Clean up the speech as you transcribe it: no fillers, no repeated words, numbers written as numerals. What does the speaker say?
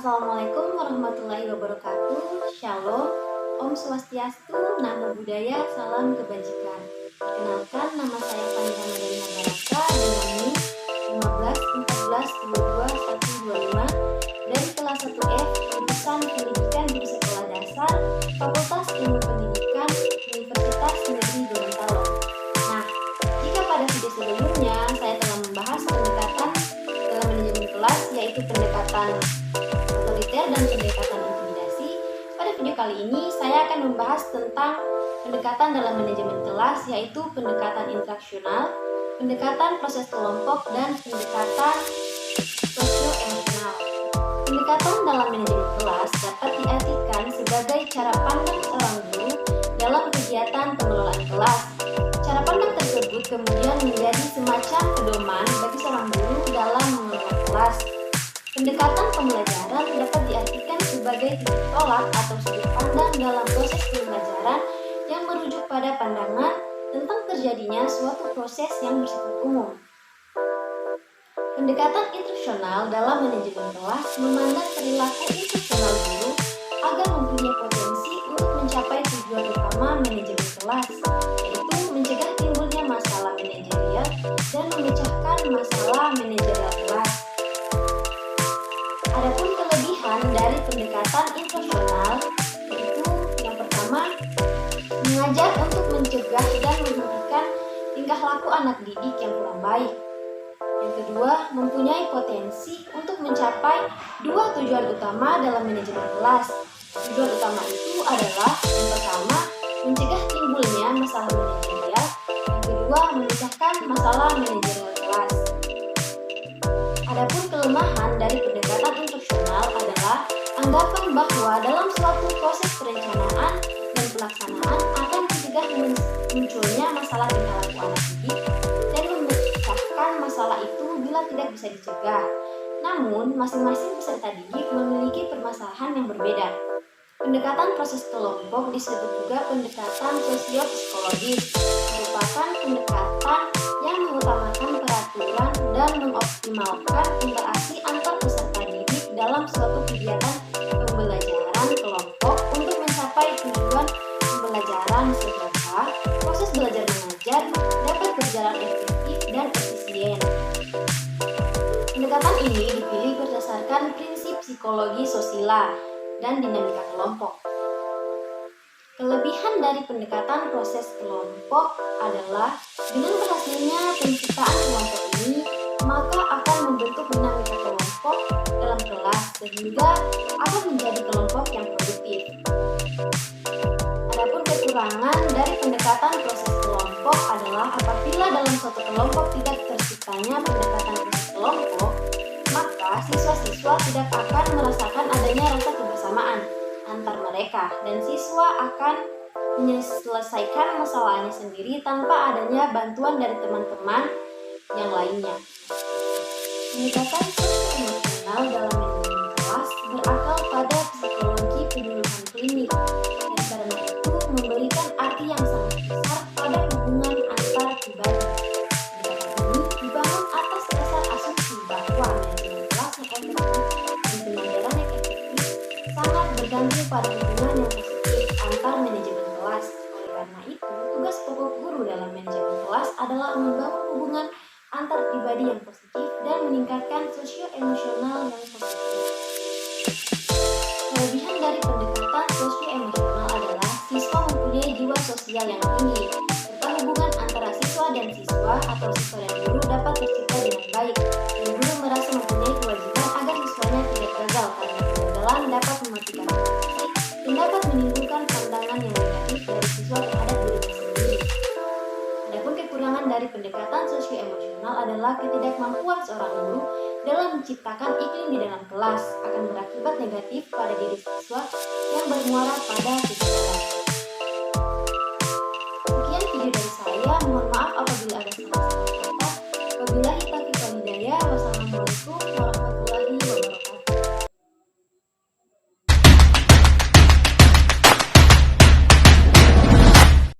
Assalamualaikum warahmatullahi wabarakatuh. Shalom, Om Swastiastu, Namo Buddhaya, Salam Kebajikan. Perkenalkan, nama saya Fani Ramadhani Baraka dengan NIM 15 14 22 125 dari kelas 1F jurusan Pendidikan di Sekolah Dasar Fakultas Ilmu Pendidikan Universitas Negeri Gorontalo. Nah, jika pada video sebelumnya saya telah membahas pendekatan dalam manajemen kelas, yaitu pendekatan otoriter dan pendekatan intimidasi, pada video kali ini saya akan membahas tentang pendekatan dalam manajemen kelas, yaitu pendekatan interaksional, pendekatan proses kelompok, dan pendekatan sosio-emosional. Pendekatan dalam manajemen kelas dapat diartikan sebagai cara pandang seorang guru dalam kegiatan pengelolaan kelas. Cara pandang tersebut kemudian menjadi semacam pedoman bagi seorang guru dalam mengelola kelas. Pendekatan pembelajaran dapat diartikan sebagai titik tolak atau sudut pandang dalam proses pembelajaran yang merujuk pada pandangan tentang terjadinya suatu proses yang bersifat umum. Pendekatan instruksional dalam manajemen kelas memandang perilaku instruksional guru agar mempunyai potensi untuk mencapai tujuan utama manajemen kelas, yaitu mencegah timbulnya masalah manajerial dan memecahkan masalah manajerial kelas. Adapun kelebihan dari pendekatan instruksional yaitu yang pertama, mengajar untuk mencegah dan menghentikan tingkah laku anak didik yang kurang baik. Yang kedua, mempunyai potensi untuk mencapai dua tujuan utama dalam manajemen kelas. Tujuan utama itu adalah yang pertama, mencegah timbulnya masalah manajerial. Yang kedua, memecahkan masalah manajerial kelas. Adapun kelemahan dari pendekatan instruksional adalah anggapan bahwa dalam suatu proses perencanaan dan pelaksanaan akan mencegah munculnya masalah tingkah laku anak didik dan memecahkan masalah itu bila tidak bisa dicegah. Namun, masing-masing peserta didik memiliki permasalahan yang berbeda. Pendekatan proses kelompok disebut juga pendekatan sosio-psikologis, merupakan pendekatan yang mengutamakan peraturan dan mengoptimalkan interaksi antar peserta didik dalam suatu kegiatan pembelajaran kelompok untuk mencapai tujuan pembelajaran sehingga proses belajar mengajar dapat berjalan efektif dan efisien. Pendekatan ini dipilih berdasarkan prinsip psikologi sosial dan dinamika kelompok. Kelebihan dari pendekatan proses kelompok adalah dengan berhasilnya penciptaan kelompok ini, maka akan membentuk dinamika kelompok dalam kelas sehingga akan menjadi kelompok yang produktif. Adapun kekurangan dari pendekatan proses kelompok adalah apabila dalam suatu kelompok tidak terciptanya pendekatan proses kelompok, maka siswa-siswa tidak akan merasakan adanya rasa kebersamaan antar mereka dan siswa akan menyelesaikan masalahnya sendiri tanpa adanya bantuan dari teman-teman yang lainnya. Pendekatan sosio-emosional dalam manajemen kelas berakal pada psikologi penyuluhan klinik dan karena itu memberikan arti yang sangat besar pada hubungan antar pribadi. Pendekatan ini dibangun atas dasar asumsi bahwa manajemen kelas yang efektif dan pengajaran yang efektif sangat bergantung pada hubungan yang positif antar manajemen kelas. Oleh karena itu, tugas pokok guru dalam manajemen kelas adalah membangun hubungan antar pribadi yang positif dan meningkatkan sosio-emosional yang positif. Kelebihan dari pendekatan sosio-emosional adalah siswa mempunyai jiwa sosial yang tinggi, serta hubungan antara siswa dan siswa atau siswa dan guru dapat tercipta dengan baik, dan guru merasa mempunyai kewajiban agar siswanya tidak gagal karena kegagalan dapat mematikan motivasi dan dapat menimbulkan pandangan yang negatif dari siswa terhadap dirinya sendiri. Adapun kekurangan dari pendekatan sosio-emosional adalah ketidakmampuan seorang guru dalam menciptakan iklim di dalam kelas akan berakibat negatif pada diri siswa yang bermuara pada kegagalan. Sekian video dari saya, mohon maaf apabila ada salah